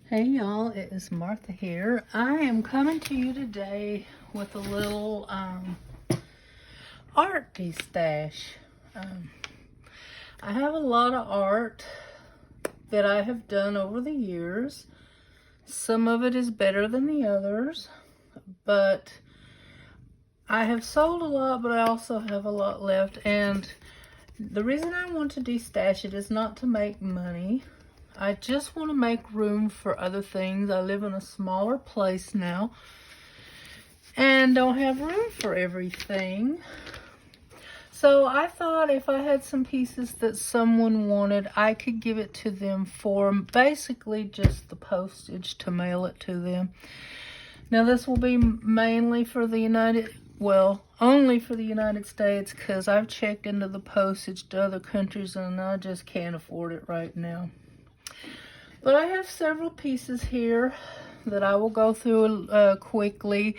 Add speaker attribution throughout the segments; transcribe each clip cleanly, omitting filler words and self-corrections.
Speaker 1: Hey y'all, it is Martha here. I am coming to you today with a little art stash. I have a lot of art that I have done over the years. Some of it is better than the others, but I have sold a lot, but I also have a lot left. And the reason I want to destash it is not to make money. I just want to make room for other things. I live in a smaller place now and don't have room for everything. So I thought if I had some pieces that someone wanted, I could give it to them for basically just the postage to mail it to them. Now this will be mainly for the only for the United States, because I've checked into the postage to other countries and I just can't afford it right now. But I have several pieces here that I will go through quickly,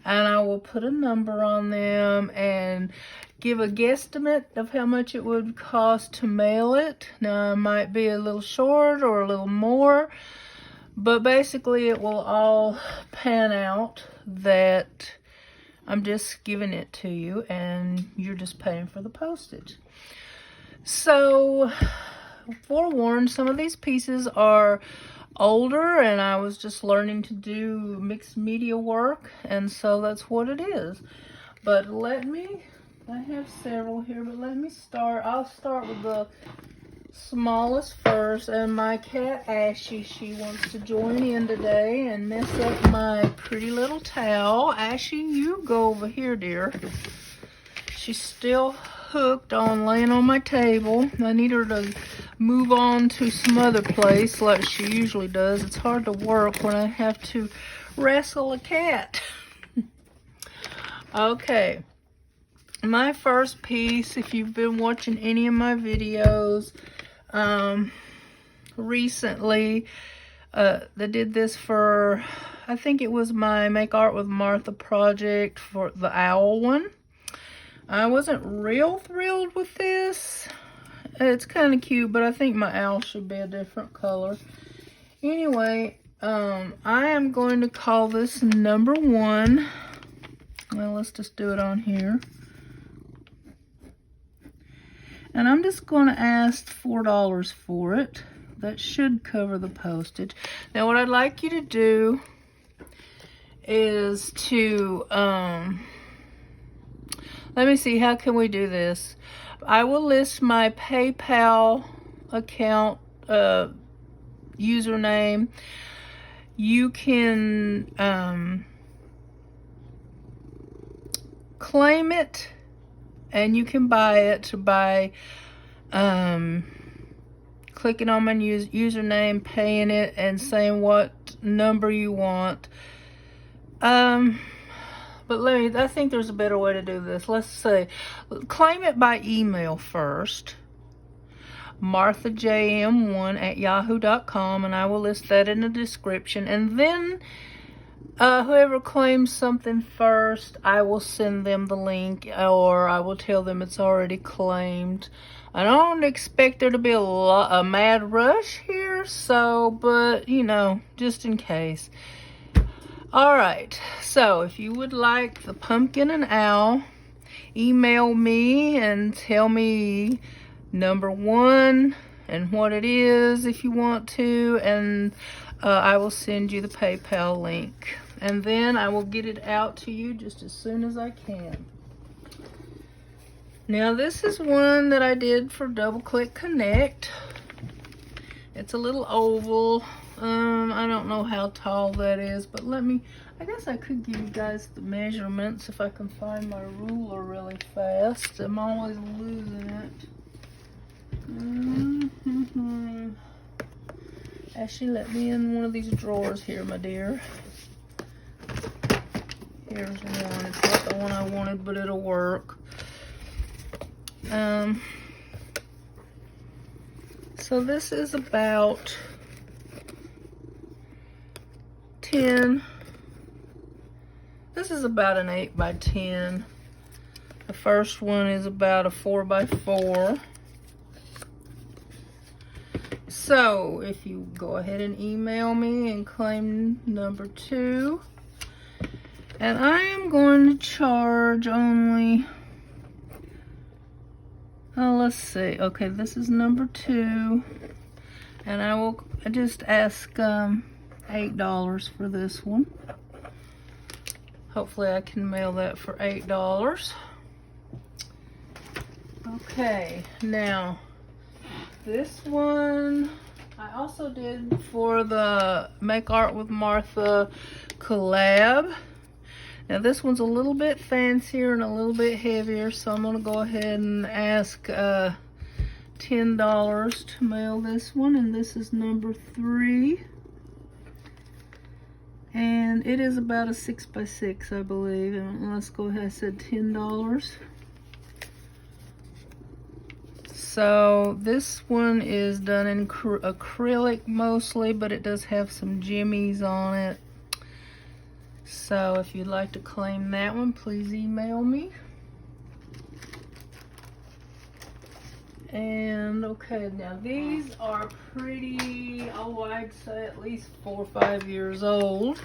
Speaker 1: and I will put a number on them and give a guesstimate of how much it would cost to mail it. Now, it might be a little short or a little more, but basically it will all pan out that I'm just giving it to you and you're just paying for the postage. So, forewarned, some of these pieces are older and I was just learning to do mixed media work, and so that's what it is. But I have several here, but let me start. I'll start with the smallest first, and my cat Ashy, she wants to join in today and mess up my pretty little towel. Ashy, you go over here, dear. She's still hooked on laying on my table. I need her to move on to some other place like she usually does. It's hard to work when I have to wrestle a cat. Okay, my first piece, if you've been watching any of my videos recently, they did this for, I think it was my Make Art with Martha project for the owl one. I wasn't real thrilled with this. It's kind of cute, but I think my owl should be a different color. Anyway, I am going to call this number 1. Well, let's just do it on here. And I'm just going to ask $4 for it. That should cover the postage. Now, what I'd like you to do is to, let me see, how can we do this? I will list my PayPal account username. You can claim it, and you can buy it by clicking on my username, paying it, and saying what number you want. But I think there's a better way to do this. Let's say, claim it by email first. marthajm1@yahoo.com, and I will list that in the description. And then whoever claims something first, I will send them the link, or I will tell them it's already claimed. I don't expect there to be a mad rush here, but you know, just in case. Alright, so if you would like the pumpkin and owl, email me and tell me number 1 and what it is if you want to, and I will send you the PayPal link. And then I will get it out to you just as soon as I can. Now this is one that I did for Double Click Connect. It's a little oval. I don't know how tall that is, but I guess I could give you guys the measurements if I can find my ruler really fast. I'm always losing it. Actually, let me in one of these drawers here, my dear. Here's one. It's not the one I wanted, but it'll work. So this is about 10. This is about an 8 by 10. The first one is about a 4 by 4. So if you go ahead and email me and claim number 2, and I am going to charge only, let's see, okay, this is number 2, and I will just ask $8 for this one. Hopefully I can mail that for $8. Okay, now this one I also did for the Make Art with Martha collab. Now this one's a little bit fancier and a little bit heavier, so I'm gonna go ahead and ask $10 to mail this one, and this is number 3. And it is about a 6x6, I believe. And let's go ahead, I said $10. So this one is done in acrylic mostly, but it does have some jimmies on it. So if you'd like to claim that one, please email me. And okay, now these are pretty, oh, I'd say at least 4 or 5 years old,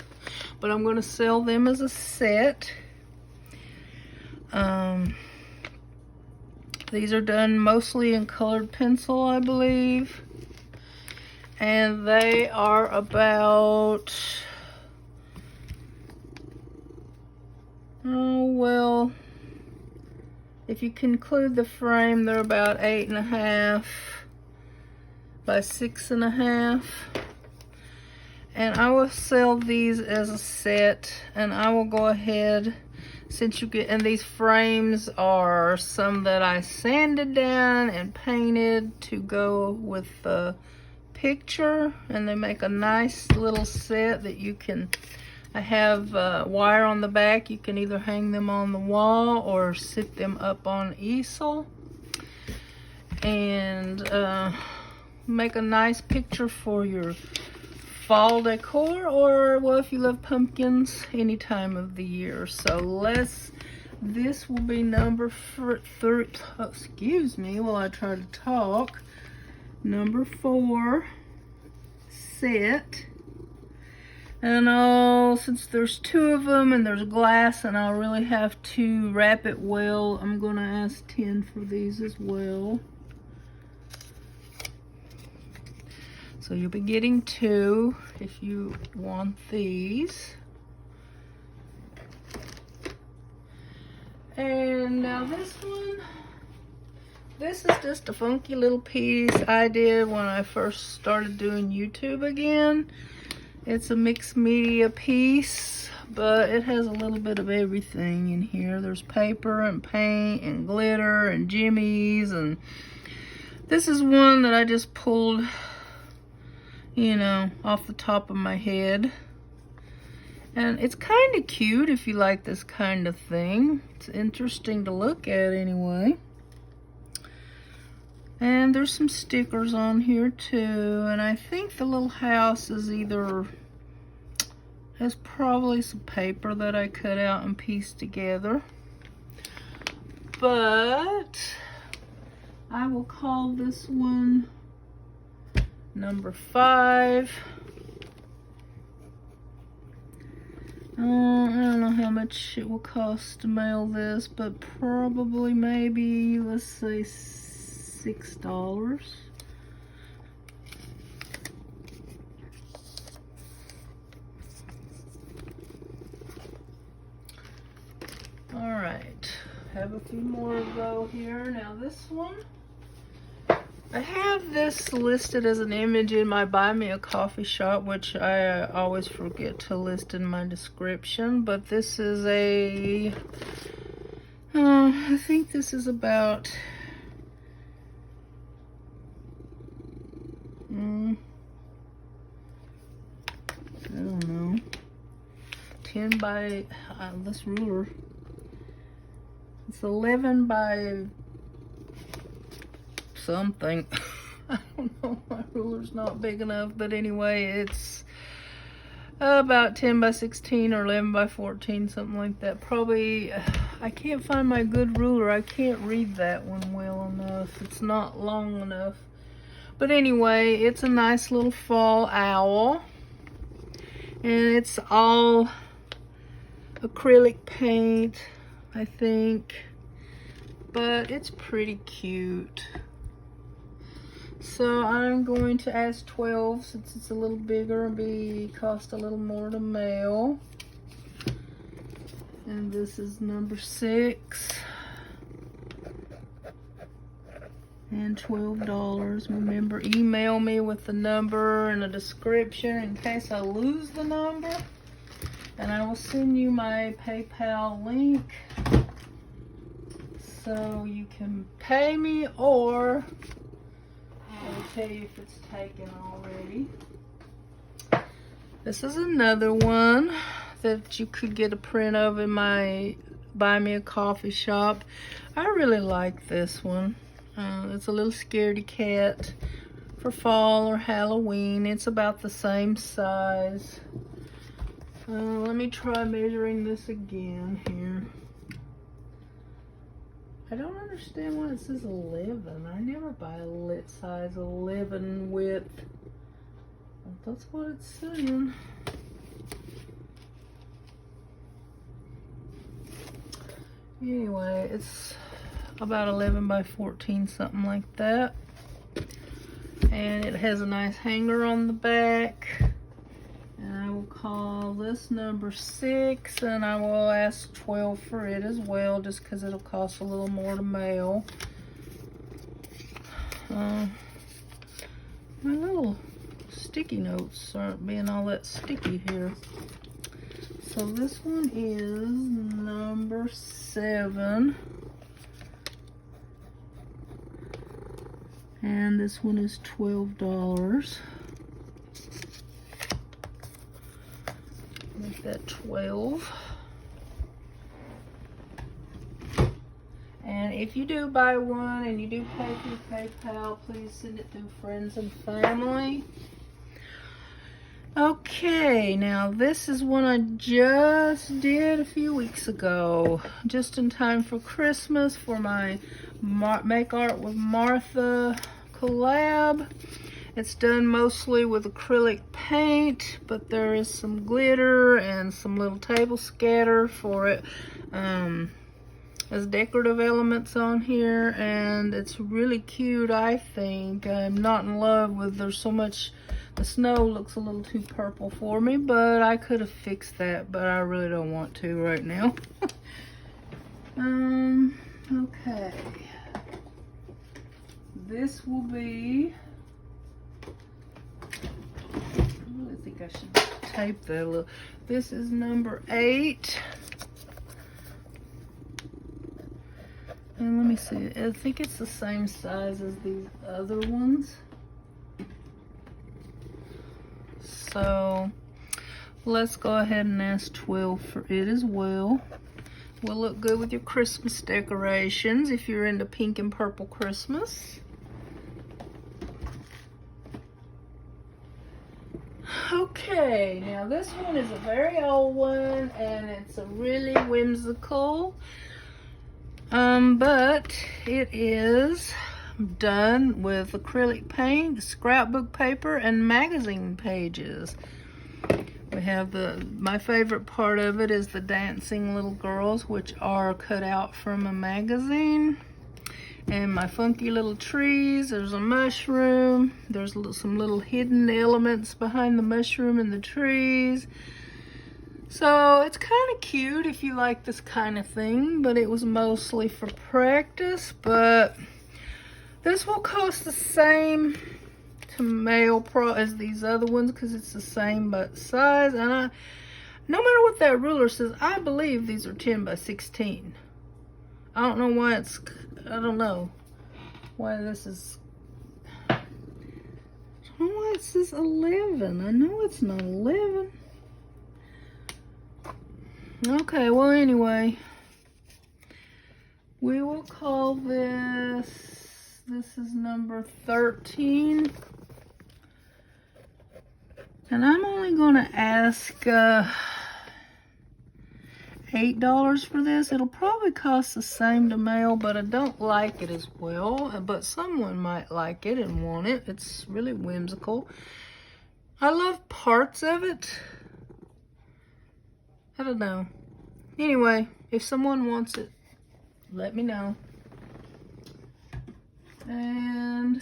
Speaker 1: but I'm going to sell them as a set. These are done mostly in colored pencil, I believe, and they are about, oh well, if you can include the frame, they're about 8.5 by 6.5. And I will sell these as a set, and I will go ahead, since you get, and these frames are some that I sanded down and painted to go with the picture, and they make a nice little set that you can, I have wire on the back. You can either hang them on the wall or sit them up on easel and make a nice picture for your fall decor, or well, if you love pumpkins, any time of the year. So this will be number 3, excuse me while I try to talk, number 4 set. And since there's 2 of them and there's glass and I'll really have to wrap it well, I'm going to ask 10 for these as well. So you'll be getting 2 if you want these. And now this one, this is just a funky little piece I did when I first started doing YouTube again. It's a mixed media piece, but it has a little bit of everything in here. There's paper and paint and glitter and jimmies, and this is one that I just pulled, you know, off the top of my head. And it's kind of cute if you like this kind of thing. It's interesting to look at anyway. And there's some stickers on here too, and I think the little house is has probably some paper that I cut out and pieced together. But I will call this one number 5. I don't know how much it will cost to mail this, but probably maybe, let's say $6. All right, have a few more to go here. Now this one, I have this listed as an image in my Buy Me a Coffee shop, which I always forget to list in my description, but this is a, I think this is about, I don't know, 10 by, this ruler, it's 11 by something. I don't know, my ruler's not big enough, but anyway, it's about 10 by 16 or 11 by 14, something like that. Probably, I can't find my good ruler. I can't read that one well enough. It's not long enough. But anyway, it's a nice little fall owl. And it's all acrylic paint, I think. But it's pretty cute. So I'm going to ask 12 since it's a little bigger and cost a little more to mail. And this is number 6. And $12. Remember, email me with the number and a description in case I lose the number. And I will send you my PayPal link so you can pay me, or I'll tell you if it's taken already. This is another one that you could get a print of in my Buy Me a Coffee shop. I really like this one. It's a little scaredy cat for fall or Halloween. It's about the same size. Let me try measuring this again here. I don't understand why it says 11. I never buy a lit size 11 width. But that's what it's saying. Anyway, it's about 11 by 14, something like that. And it has a nice hanger on the back. And I will call this number 6, and I will ask 12 for it as well, just because it'll cost a little more to mail. My little sticky notes aren't being all that sticky here. So this one is number 7. And this one is $12. Make that 12. And if you do buy one and you do pay through PayPal, please send it through friends and family. Okay, now this is one I just did a few weeks ago, just in time for Christmas, for my Make Art with Martha collab. It's done mostly with acrylic paint, but there is some glitter and some little table scatter for it as decorative elements on here, and it's really cute, I think. I'm not in love with, there's so much, the snow looks a little too purple for me, but I could have fixed that, but I really don't want to right now. Okay. This will be, I think I should tape that a little. This is number 8. And let me see, I think it's the same size as these other ones. So let's go ahead and ask 12 for it as well. Will look good with your Christmas decorations if you're into pink and purple Christmas. Okay, now this one is a very old one, and it's a really whimsical, but it is done with acrylic paint, scrapbook paper, and magazine pages. We have my favorite part of it is the dancing little girls, which are cut out from a magazine. And my funky little trees, there's a mushroom, there's some little hidden elements behind the mushroom and the trees. So it's kind of cute if you like this kind of thing, but it was mostly for practice. But this will cost the same to mail as these other ones because it's the same size. And no matter what that ruler says, I believe these are 10 by 16. I don't know why I don't know why this is, I don't know why it says 11. I know it's not 11. Okay, well anyway, we will call this is number 13. And I'm only going to ask $8 for this. It'll probably cost the same to mail, but I don't like it as well. But someone might like it and want it. It's really whimsical. I love parts of it. I don't know. Anyway, if someone wants it, let me know. And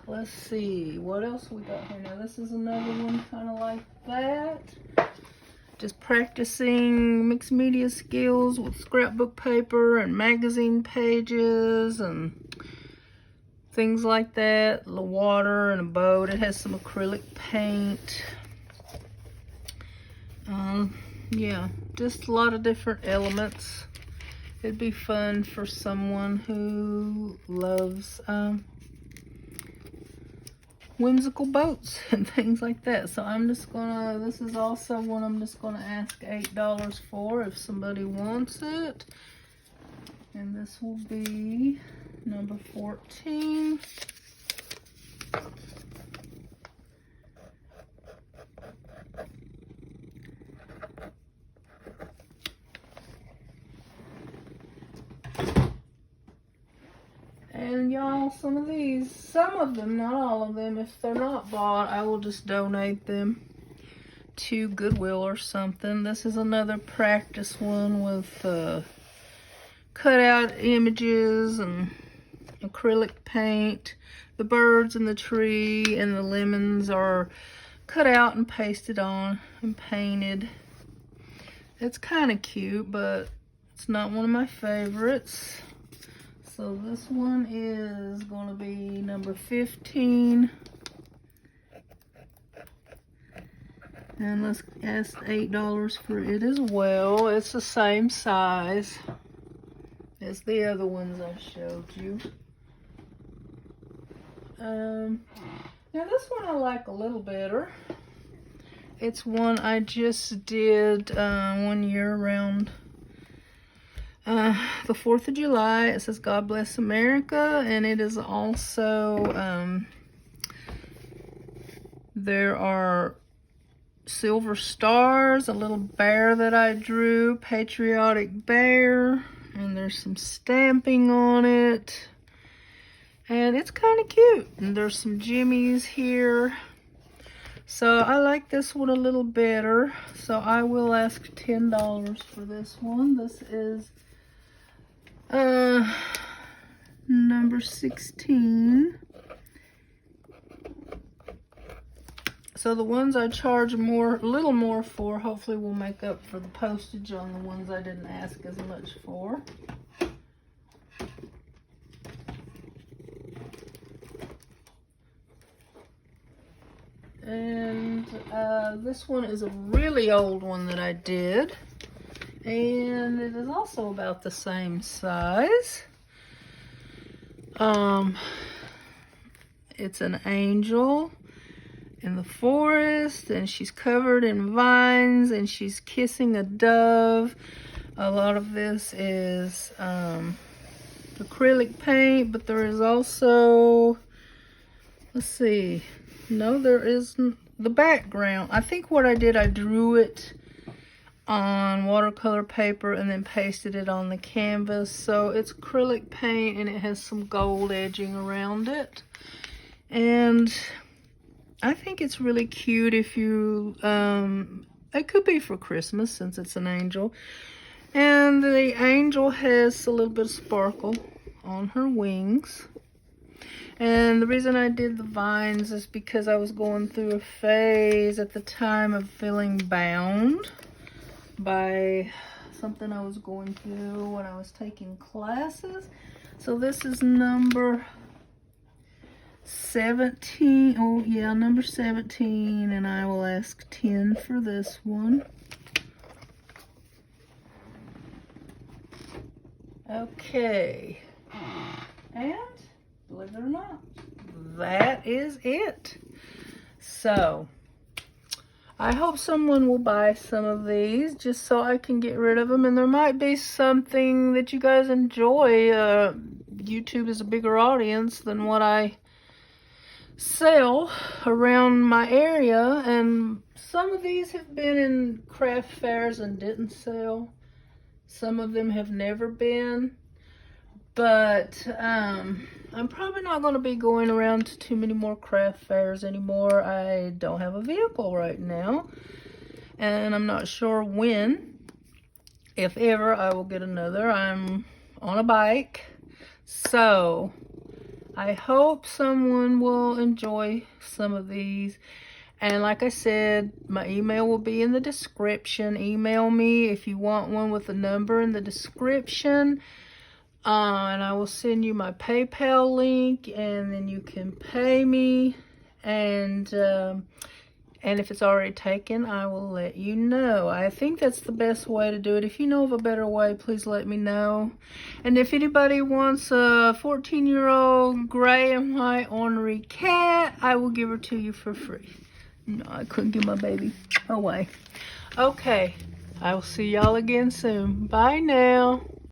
Speaker 1: let's see, what else we got here? Now this is another one kind of like that. Just practicing mixed media skills with scrapbook paper and magazine pages and things like that. The water and a boat. It has some acrylic paint. Yeah, just a lot of different elements. It'd be fun for someone who loves whimsical boats and things like that. So I'm just gonna, this is also one I'm just gonna ask $8 for if somebody wants it. And this will be number 14. And y'all, some of them, not all of them, if they're not bought, I will just donate them to Goodwill or something. This is another practice one with cutout images and acrylic paint. The birds and the tree and the lemons are cut out and pasted on and painted. It's kind of cute, but it's not one of my favorites. So this one is going to be number 15. And let's ask $8 for it as well. It's the same size as the other ones I showed you. Now this one I like a little better. It's one I just did one year around the 4th of July. It says God Bless America, and it is also there are silver stars, a little bear that I drew, patriotic bear, and there's some stamping on it, and it's kind of cute. And there's some jimmies here. So I like this one a little better, so I will ask $10 for this one. This is number 16. So the ones I charge a little more for, hopefully will make up for the postage on the ones I didn't ask as much for. And this one is a really old one that I did. And it is also about the same size. It's an angel in the forest, and she's covered in vines, and she's kissing a dove. A lot of this is acrylic paint, but there is also, let's see, no, there isn't. The background, I think what I did, I drew it on watercolor paper and then pasted it on the canvas. So it's acrylic paint, and it has some gold edging around it. And I think it's really cute if you, it could be for Christmas since it's an angel. And the angel has a little bit of sparkle on her wings. And the reason I did the vines is because I was going through a phase at the time of feeling bound by something I was going through when I was taking classes. So this is number 17. Oh yeah, number 17, and I will ask 10 for this one. Okay, and believe it or not, that is it. So I hope someone will buy some of these just so I can get rid of them, and there might be something that you guys enjoy. YouTube is a bigger audience than what I sell around my area, and some of these have been in craft fairs and didn't sell. Some of them have never been. But I'm probably not going to be going around to too many more craft fairs anymore. I don't have a vehicle right now. And I'm not sure when, if ever, I will get another. I'm on a bike. So I hope someone will enjoy some of these. And like I said, my email will be in the description. Email me if you want one with a number in the description. And I will send you my PayPal link, and then you can pay me. And if it's already taken, I will let you know. I think that's the best way to do it. If you know of a better way, please let me know. And if anybody wants a 14-year-old gray and white ornery cat, I will give her to you for free. No, I couldn't give my baby away. Okay, I will see y'all again soon. Bye now.